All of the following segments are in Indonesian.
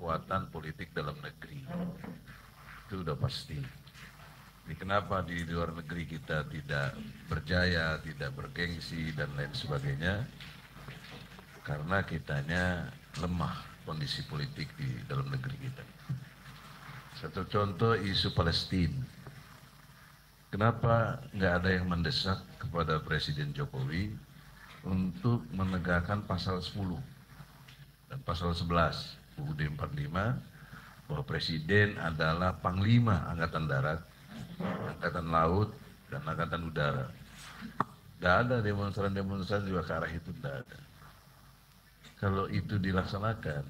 kekuatan politik dalam negeri. Itu udah pasti. Ini kenapa di luar negeri kita tidak berjaya, tidak bergengsi, dan lain sebagainya? Karena kitanya lemah kondisi politik di dalam negeri kita. Satu contoh isu Palestina. Kenapa nggak ada yang mendesak kepada Presiden Jokowi untuk menegakkan pasal 10 dan pasal 11 UUD 45 bahwa Presiden adalah Panglima Angkatan Darat, Angkatan Laut, dan Angkatan Udara. Nggak ada demonstran-demonstran juga ke arah itu, nggak ada. Kalau itu dilaksanakan,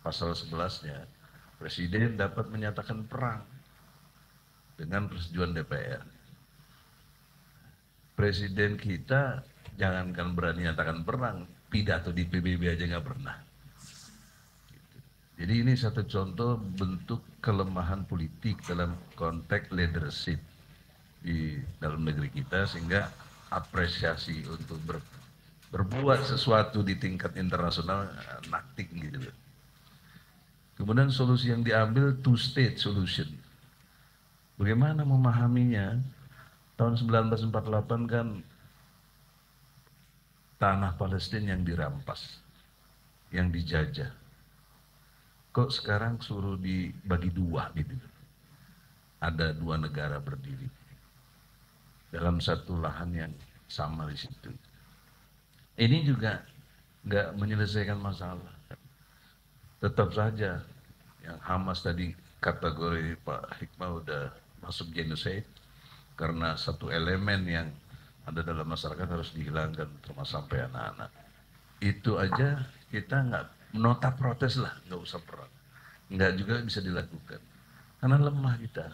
pasal 11-nya, Presiden dapat menyatakan perang dengan persetujuan DPR. Presiden kita jangankan berani nyatakan perang, pidato di PBB aja nggak pernah. Jadi ini satu contoh bentuk kelemahan politik dalam konteks leadership di dalam negeri kita, sehingga apresiasi untuk berbuat sesuatu di tingkat internasional naktik gitu. Kemudian solusi yang diambil two state solution. Bagaimana memahaminya? Tahun 1948 kan tanah Palestina yang dirampas, yang dijajah. Kok sekarang suruh dibagi dua gitu? Ada dua negara berdiri dalam satu lahan yang sama di situ. Ini juga nggak menyelesaikan masalah. Tetap saja yang Hamas tadi kategori Pak Hikmah udah masuk genocide karena satu elemen yang ada dalam masyarakat harus dihilangkan, termasuk sampai anak-anak. Itu aja kita nggak nota protes lah, nggak usah perang, nggak juga bisa dilakukan karena lemah kita.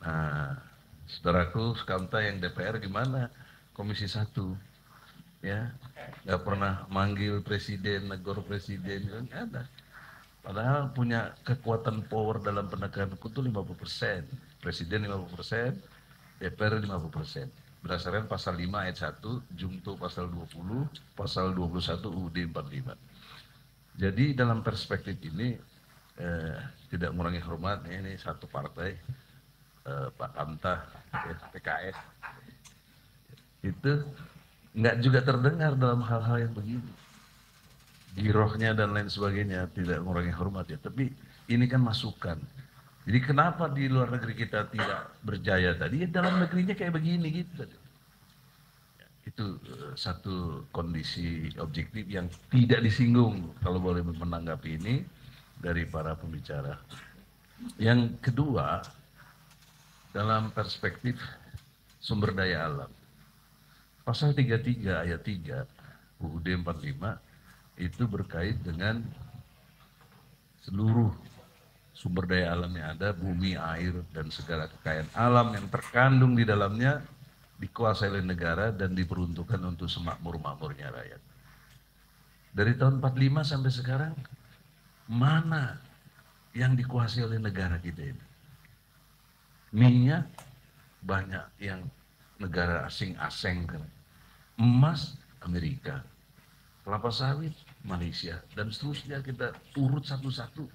Nah, saudaraku sekanta yang DPR gimana? Komisi 1 ya nggak pernah manggil presiden, negor presiden, nggak ada. Padahal punya kekuatan power dalam penegakan hukum itu 50%. Presiden 50%, DPR 50%. Berdasarkan pasal 5 ayat 1, Junto pasal 20, pasal 21 UUD 45. Jadi dalam perspektif ini tidak mengurangi hormat, ini satu partai, Pak Kanta, PKS, itu nggak juga terdengar dalam hal-hal yang begini. Girohnya dan lain sebagainya, tidak mengurangi hormat ya, tapi ini kan masukan. Jadi kenapa di luar negeri kita tidak berjaya tadi? Ya dalam negerinya kayak begini gitu. Itu satu kondisi objektif yang tidak disinggung kalau boleh menanggapi ini dari para pembicara. Yang kedua, dalam perspektif sumber daya alam. Pasal 33 ayat 3 UUD 45 itu berkait dengan seluruh sumber daya alam yang ada, bumi, air, dan segala kekayaan alam yang terkandung di dalamnya dikuasai oleh negara dan diperuntukkan untuk semakmur-makmurnya rakyat. Dari tahun 45 sampai sekarang, mana yang dikuasai oleh negara kita ini? Minyak, banyak yang negara asing-asing. Emas, Amerika. Kelapa sawit, Malaysia, dan seterusnya kita urut satu-satu.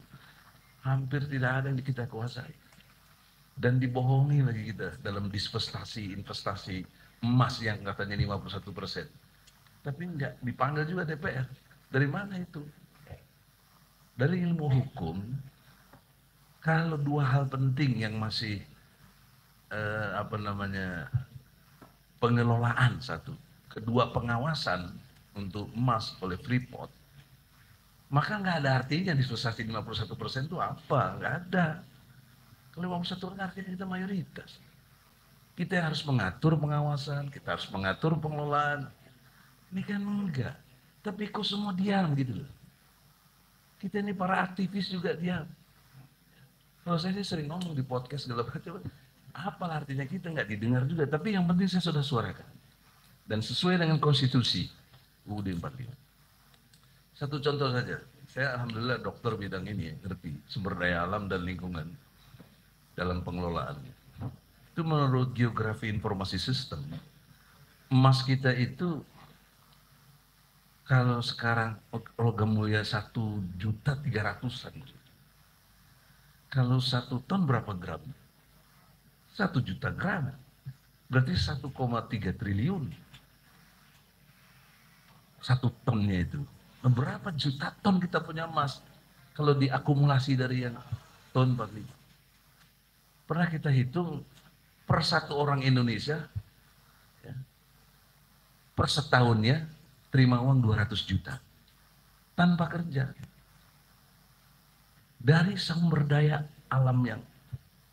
Hampir tidak ada yang kita kuasai. Dan dibohongi lagi kita dalam dispestasi, investasi emas yang katanya 51%. Tapi enggak, dipanggil juga DPR. Dari mana itu? Dari ilmu hukum, kalau dua hal penting yang masih pengelolaan satu, kedua pengawasan untuk emas oleh Freeport, maka nggak ada artinya divestasi 51% itu apa? Nggak ada. Kalau 51% artinya kita mayoritas. Kita harus mengatur pengawasan, kita harus mengatur pengelolaan. Ini kan enggak. Tapi kok semua diam gitu loh. Kita ini para aktivis juga diam. Kalau saya sering ngomong di podcast segala macam, apa artinya kita nggak didengar juga. Tapi yang penting saya sudah suarakan. Dan sesuai dengan konstitusi UUD 45. Satu contoh saja, saya alhamdulillah dokter bidang ini, ngerti sumber daya alam dan lingkungan dalam pengelolaannya. Itu menurut geografi informasi sistem, emas kita itu kalau sekarang logam mulia 1.300.000-an, Kalau 1 ton berapa gram? 1 juta gram. Berarti 1,3 triliun. 1 tonnya itu. Nah, berapa juta ton kita punya emas kalau diakumulasi dari yang tahun 45. Pernah kita hitung per 1 orang Indonesia ya, per setahunnya terima uang 200 juta tanpa kerja dari sumber daya alam yang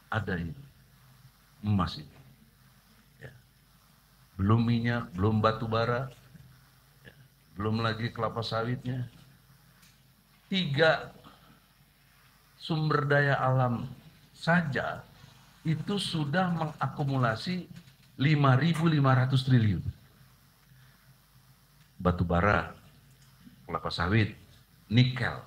ada ini, emas ini. Ya. Belum minyak, belum batu bara, ya. Belum lagi kelapa sawitnya. 3 sumber daya alam saja itu sudah mengakumulasi 5.500 triliun. Batu bara, kelapa sawit, nikel.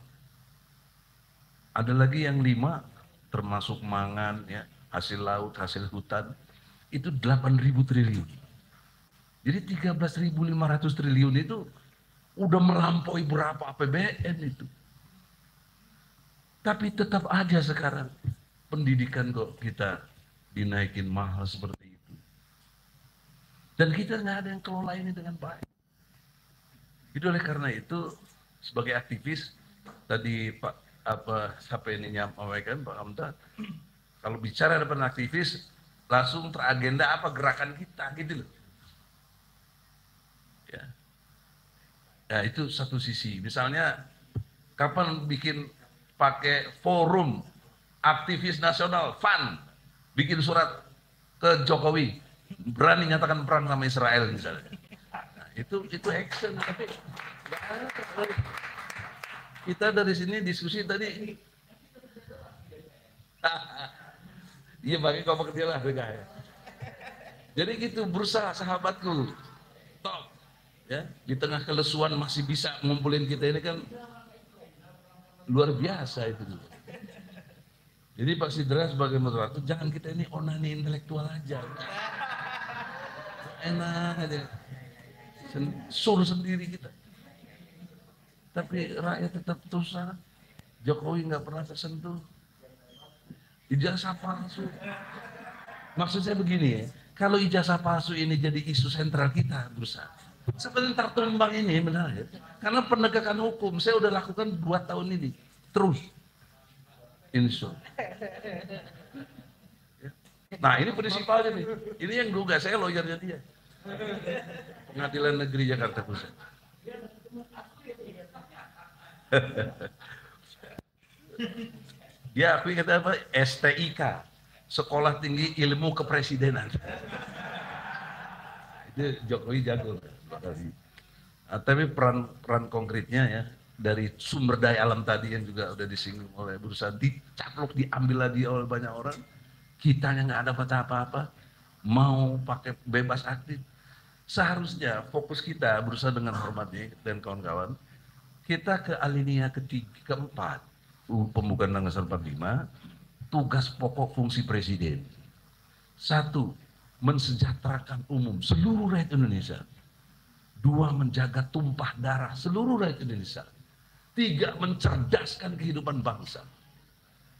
Ada lagi yang 5 termasuk mangan, ya, hasil laut, hasil hutan, itu 8.000 triliun. Jadi 13.500 triliun itu udah melampaui berapa APBN itu. Tapi tetap aja sekarang pendidikan kok kita dinaikin mahal seperti itu. Dan kita nggak ada yang kelola ini dengan baik. Itu oleh karena itu sebagai aktivis tadi siapa ini nyampaikan Pak Hamdan, kalau bicara depan aktivis langsung teragenda apa gerakan kita gitu loh. Ya. Ya itu satu sisi. Misalnya kapan bikin pakai forum aktivis nasional FAN bikin surat ke Jokowi berani nyatakan perang sama Israel misalnya. Nah, itu action, tapi kita dari sini diskusi tadi. Iya pakai kau kecil lah ya. Jadi gitu berusaha sahabatku. Top. Ya, di tengah kelesuan masih bisa ngumpulin kita ini kan luar biasa itu. Jadi Pak Sidra sebagai moderator, jangan kita ini onani intelektual aja. Enak aja. Suruh sendiri kita. Tapi rakyat tetap terus sana. Jokowi nggak pernah tersentuh. Ijazah palsu. Maksud saya begini ya, kalau ijazah palsu ini jadi isu sentral kita berusaha. Sebentar tumbang ini benar ya. Karena penegakan hukum saya udah lakukan 2 tahun ini terus. Insya. Nah ini prinsipalnya nih. Ini yang duga saya lawyernya dia. Pengadilan Negeri Jakarta Pusat. Dia akui kata apa? STIK, Sekolah Tinggi Ilmu Kepresidenan. Itu Jokowi jago. Tapi peran konkretnya ya dari sumber daya alam tadi yang juga udah disinggung oleh berusaha dicaplok diambil lagi oleh banyak orang, kitanya nggak dapat apa-apa, mau pakai bebas aktif. Seharusnya fokus kita berusaha dengan hormatnya dan kawan-kawan, kita ke alinea keempat pembukaan Undang-Undang 45, tugas pokok fungsi presiden. 1, mensejahterakan umum seluruh rakyat Indonesia. 2, menjaga tumpah darah seluruh rakyat Indonesia. 3, mencerdaskan kehidupan bangsa.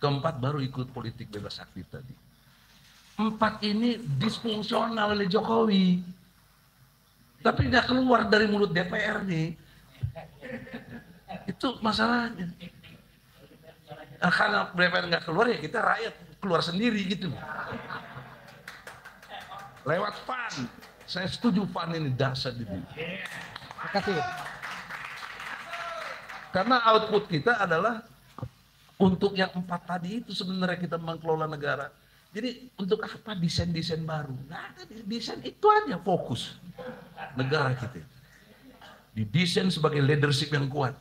4, baru ikut politik bebas aktif tadi. 4 ini disfungsional oleh Jokowi. Tapi nggak keluar dari mulut DPR nih. Itu masalahnya. Nah, karena DPR nggak keluar ya kita rakyat keluar sendiri gitu. Lewat PAN. Saya setuju PAN ini dasar gitu. Terima kasih. Karena output kita adalah untuk yang 4 tadi itu sebenarnya kita mengelola negara. Jadi untuk apa desain-desain baru? Nah, desain itu aja fokus negara kita. Didesain sebagai leadership yang kuat.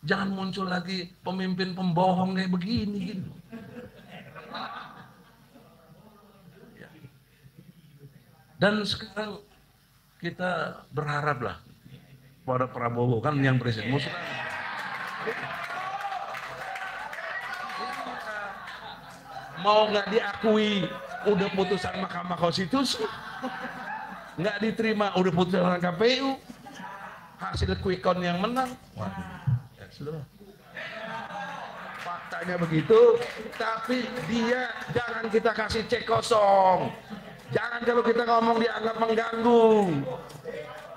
Jangan muncul lagi pemimpin pembohong kayak begini gitu. Dan sekarang kita berharap lah pada Prabowo kan yang presiden musuh. Mau nggak diakui udah putusan Mahkamah Konstitusi, nggak diterima udah putusan KPU, hasil quick count yang menang. Waduh, ya sudah. Fakta katanya begitu, tapi dia jangan kita kasih cek kosong. Jangan kalau kita ngomong dianggap mengganggu.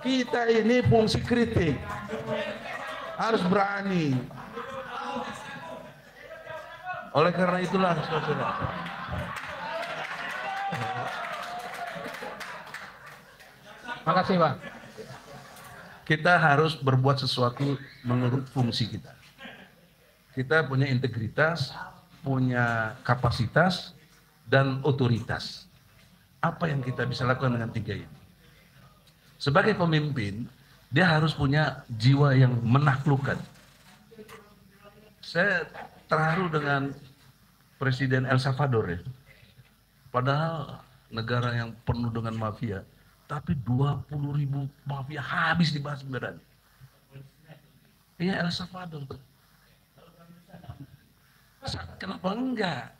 Kita ini fungsi kritik, harus berani. Oleh karena itulah, saudara, makasih Pak. Kita harus berbuat sesuatu menurut fungsi kita. Kita punya integritas, punya kapasitas, dan otoritas. Apa yang kita bisa lakukan dengan tiga ini? Sebagai pemimpin, dia harus punya jiwa yang menaklukkan. Saya terharu dengan Presiden El Salvador ya. Padahal negara yang penuh dengan mafia, tapi 20.000 mafia habis dibahas beneran. Iya, El Salvador. Kenapa enggak?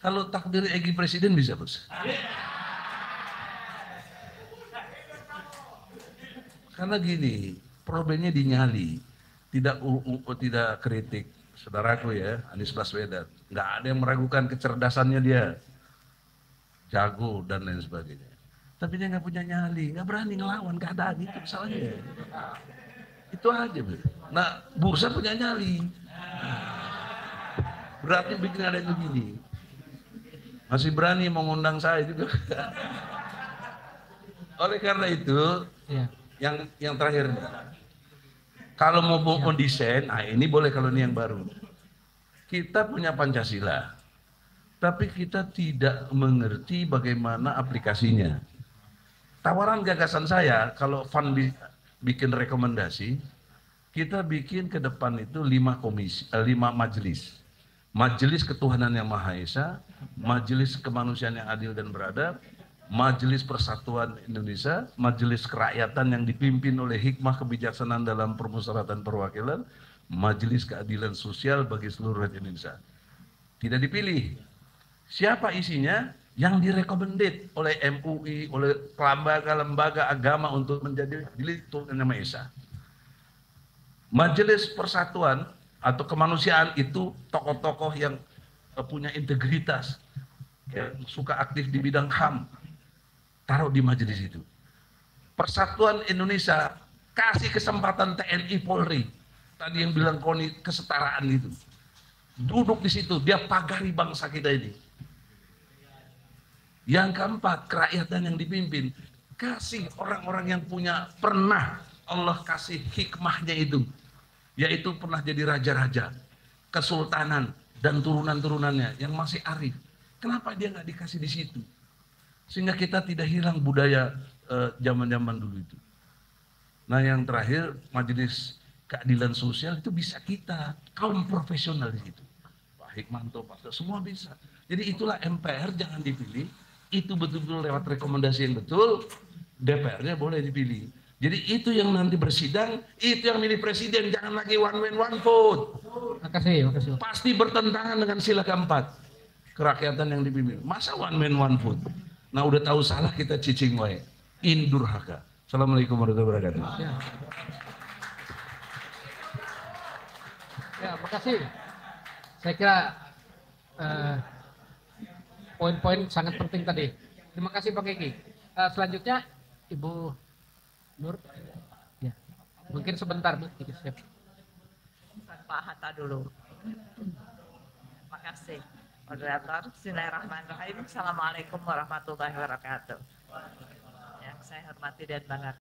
Kalau takdir Egy presiden bisa, Bos. Karena gini, problemnya di nyali, tidak kritik. Saudaraku ya, Anies Baswedan, nggak ada yang meragukan kecerdasannya dia, jago dan lain sebagainya. Tapi dia nggak punya nyali, nggak berani ngelawan keadaan itu misalnya. Itu aja, Bro. Nah, Bursa punya nyali, berarti bikin ada yang begini. Masih berani mengundang saya juga. Oleh karena itu, yang terakhir nih. Kalau mau mendesain, nah ini boleh kalau ini yang baru. Kita punya Pancasila, tapi kita tidak mengerti bagaimana aplikasinya. Tawaran gagasan saya, kalau Van bikin rekomendasi, kita bikin ke depan itu 5 majelis. Majelis Ketuhanan Yang Maha Esa, Majelis Kemanusiaan yang Adil dan Beradab, Majelis Persatuan Indonesia, Majelis Kerakyatan yang dipimpin oleh hikmah kebijaksanaan dalam permusyawaratan perwakilan, Majelis Keadilan Sosial bagi seluruh rakyat Indonesia. Tidak dipilih. Siapa isinya? Yang direkomended oleh MUI, oleh lembaga agama untuk menjadi Majelis Nama Esa. Majelis Persatuan atau Kemanusiaan itu tokoh-tokoh yang punya integritas, yang suka aktif di bidang HAM, taruh di majelis itu. Persatuan Indonesia kasih kesempatan TNI Polri, tadi yang bilang Koni kesetaraan itu, duduk di situ, dia pagari bangsa kita ini. Yang keempat, kerakyatan yang dipimpin, kasih orang-orang yang pernah Allah kasih hikmahnya itu, yaitu pernah jadi raja-raja, kesultanan dan turunan-turunannya yang masih arif. Kenapa dia nggak dikasih di situ? Sehingga kita tidak hilang budaya zaman-zaman dulu itu. Nah, yang terakhir, Majelis Keadilan Sosial itu bisa kita, kaum profesional di situ. Pak Hikmanto, Pak, semua bisa. Jadi itulah MPR, jangan dipilih. Itu betul-betul lewat rekomendasi yang betul, DPR-nya boleh dipilih. Jadi itu yang nanti bersidang, itu yang milih presiden, jangan lagi one man one vote. Makasih. Pasti bertentangan dengan sila keempat, kerakyatan yang dipimpin. Masa one man one vote? Nah, udah tahu salah kita cicing wae. Indurhaka. Assalamualaikum warahmatullahi wabarakatuh. Ya, makasih. Saya kira poin-poin sangat penting tadi. Terima kasih Pak Kiki. Selanjutnya Ibu Nur. Ya. Mungkin sebentar Bu. Siap. Pak Hatta dulu. Terima kasih. Moderator, Bismillahirrahmanirrahim. Assalamualaikum warahmatullahi wabarakatuh. Yang saya hormati dan banggakan.